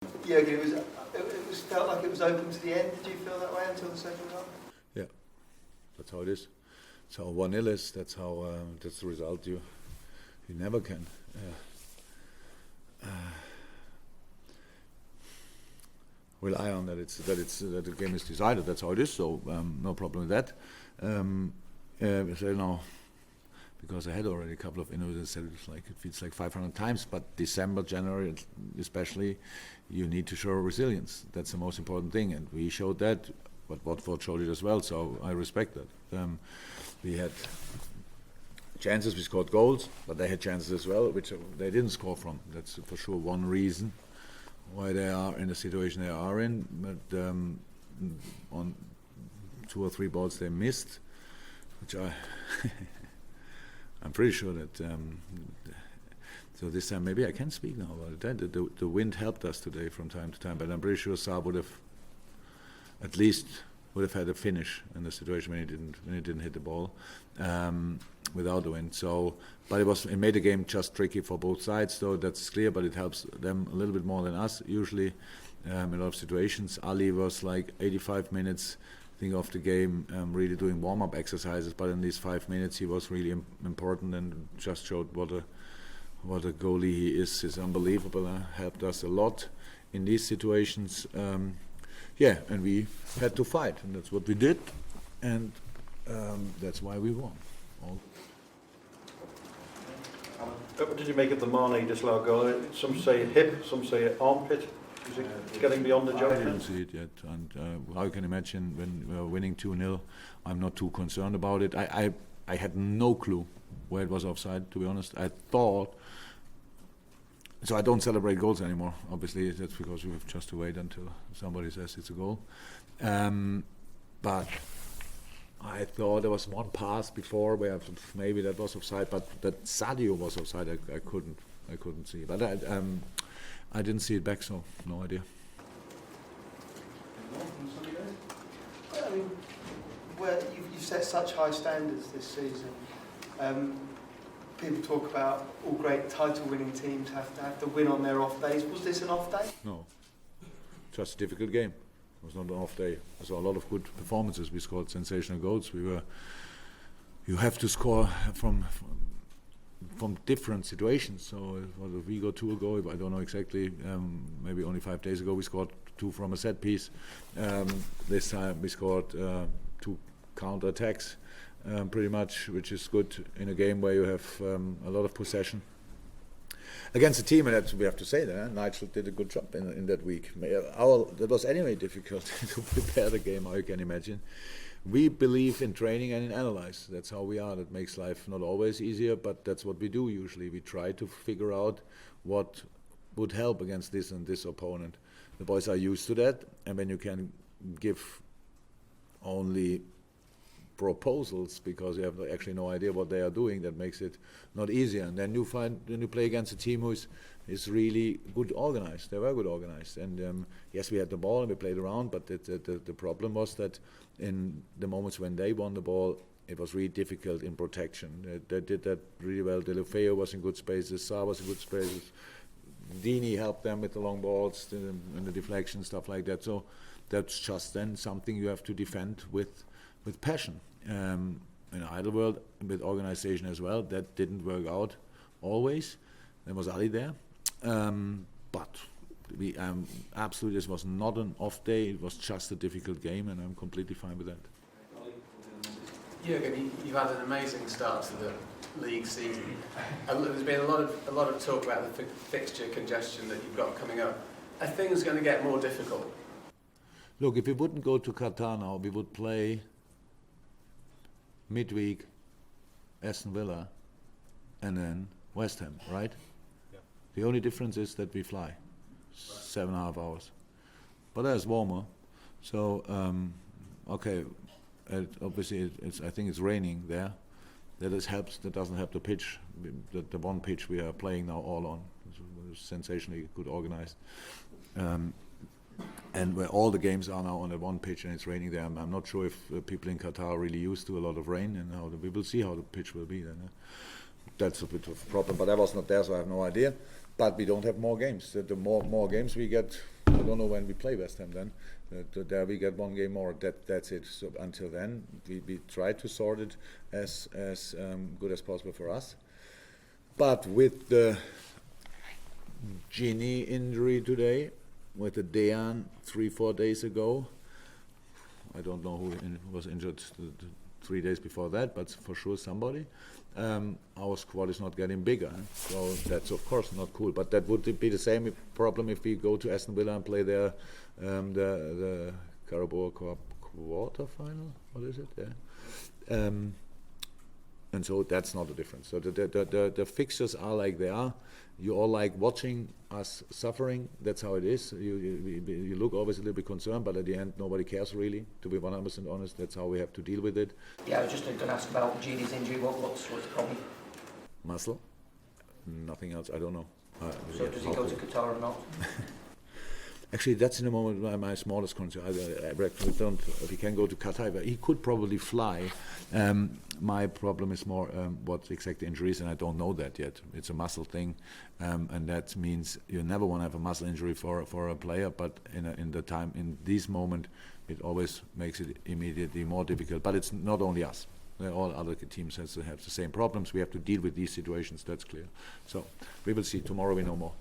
Jürgen, it was felt like it was open to the end. Did you feel that way until the second half? Yeah, that's how it is. That's how 1-0 is. That's how that's the result you never can rely on that the game is decided. That's how it is. So no problem with that. So now, because I had already a couple of interviews, I said it feels like 500 times. But December, January, especially, you need to show resilience. That's the most important thing, and we showed that. But Watford showed it as well. So I respect that. We had chances, we scored goals, but they had chances as well, which they didn't score from. That's for sure one reason why they are in the situation they are in. But on 2 or 3 balls they missed, which I'm pretty sure that. So this time maybe I can speak now about it. The wind helped us today from time to time, but I'm pretty sure Saar would have at least had a finish in the situation when he didn't hit the ball without the wind. So, but it made the game just tricky for both sides. So that's clear. But it helps them a little bit more than us usually in a lot of situations. Ali was like 85 minutes. I think of the game, really doing warm-up exercises. But in these 5 minutes, he was really important and just showed what a goalie he is. He's unbelievable. Helped us a lot in these situations. Yeah, and we had to fight, and that's what we did, and that's why we won. What did you make of the Mane disallowed goal? Some say hip, some say armpit. Is it getting beyond the joke? I didn't see it yet, and how you can imagine when we were winning 2-0, I'm not too concerned about it. I had no clue where it was offside, to be honest. I thought. So I don't celebrate goals anymore. Obviously, that's because we have just to wait until somebody says it's a goal. But I thought there was one pass before where maybe that was offside, but that Sadio was offside. I couldn't see. But I didn't see it back, so no idea. I mean, you've set such high standards this season. People talk about all great title-winning teams have to win on their off days. Was this an off day? No, just a difficult game. It was not an off day. I saw a lot of good performances. We scored sensational goals. You have to score from different situations. So what did we go 2 ago? I don't know exactly. Maybe only 5 days ago we scored 2 from a set piece. This time we scored 2 counter attacks. Pretty much, which is good in a game where you have a lot of possession against a team, and that we have to say that Nigel did a good job in that week. That was anyway difficult to prepare the game, how you can imagine. We believe in training and in analyze. That's how we are. That makes life not always easier, but that's what we do usually. We try to figure out what would help against this and this opponent. The boys are used to that, and when you can give only proposals because you have actually no idea what they are doing, that makes it not easier. And then you play against a team who is really good organized. They were good organized, and yes, we had the ball and we played around, but the problem was that in the moments when they won the ball, it was really difficult in protection. They did that really well. De Lefeo was in good spaces, Saar was in good spaces, Dini helped them with the long balls and the deflection, stuff like that. So that's just then something you have to defend with passion. In idle world, with organization as well, that didn't work out always. There was Ali there, but we absolutely, this was not an off day. It was just a difficult game, and I'm completely fine with that. Jürgen, you've had an amazing start to the league season. There's been a lot of talk about the fixture congestion that you've got coming up. Are things going to get more difficult? Look, if we wouldn't go to Qatar now, we would play midweek Aston Villa and then West Ham, right? Yeah. The only difference is that we fly 7.5 hours, but that's warmer. So okay, obviously I think it's raining there. That helps. That doesn't help the pitch. The one pitch we are playing now all on is sensationally good organized. And where all the games are now on the one pitch and it's raining there, I'm not sure if people in Qatar are really used to a lot of rain, and we will see how the pitch will be then. that's a bit of a problem. But I was not there, so I have no idea. But we don't have more games. The more games we get, I don't know when we play West Ham then. There we get 1 game more. That's it. So until then, we try to sort it as good as possible for us. But with the Gini injury today, with the Dejan 3-4 days ago, I don't know who was injured 3 days before that, but for sure somebody. Our squad is not getting bigger, so that's of course not cool. But that would be the same problem if we go to Aston Villa and play there the Carabao Cup quarter final. What is it? Yeah. And so that's not the difference. So the fixtures are like they are. You all like watching us suffering. That's how it is. You look always a little bit concerned, but at the end nobody cares really. To be 100% honest, that's how we have to deal with it. Yeah, I was just going to ask about Gini's injury. What's the problem? Muscle, nothing else. I don't know. So does he go to Qatar or not? Actually, that's in the moment my smallest concern. I don't. If he can go to Qatar, but he could probably fly. My problem is more what the exact injury is, and I don't know that yet. It's a muscle thing, and that means you never want to have a muscle injury for a player. But in this moment, it always makes it immediately more difficult. But it's not only us. All other teams have the same problems. We have to deal with these situations. That's clear. So we will see. Tomorrow we know more.